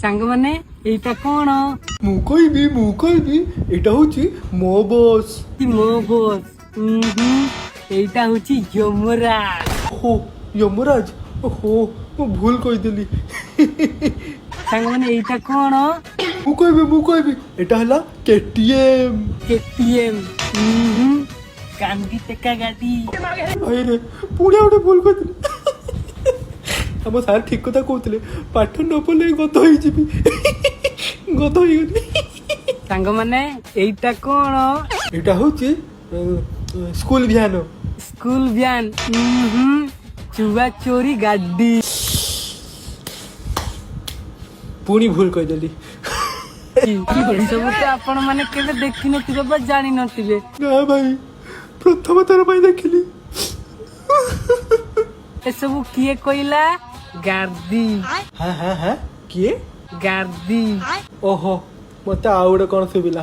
सांग माने एटा कोण ମୁଁ କହିବି ଏଇଟା ହଉଛି ମୋ ବସ୍। मो बोस एटा होची यमराज ओहो यमराज। ओहो ମୁଁ ଭୁଲ କହିଦେଲି। सांग माने एटा कोण ମୁଁ କହିବି ଏଇଟା ହେଲା KTM। केटीएम कांदी टेका गाड़ी ଭାଇରେ ପୁଣି ଆଉ ଗୋଟେ ଭୁଲ କହିଦେଲି। ଆମ ସାର୍ ଠିକ କଥା କହୁଥିଲେ, ପାଠ ନ ପଢିଲେ ଗଧ ହେଇଯିବି। ଗଧ ହେଇଗଲି। सांग माने एटा कोण ଏଇଟା ହଉଛି ସ୍କୁଲ ଭ୍ୟାନ। स्कूल व्यान चुआ चोरी गाड़ी ପୁଣି ଭୁଲ କହିଦେଲି। ଏସବୁ ତ ଆପଣ ମାନେ କେବେ ଦେଖିନଥିବେ ବା ଜାଣିନଥିବେ। ନା ଭାଇ ପ୍ରଥମ ଥର ପାଇଁ ଦେଖିଲି। ଏସବୁ କିଏ କହିଲା ଗାର୍ଦି ହଁ କିଏ? ଗାର୍ଦି ଓହୋ ମତେ ଆଉ ଗୋଟେ କଣ ଶୁଭିଲା।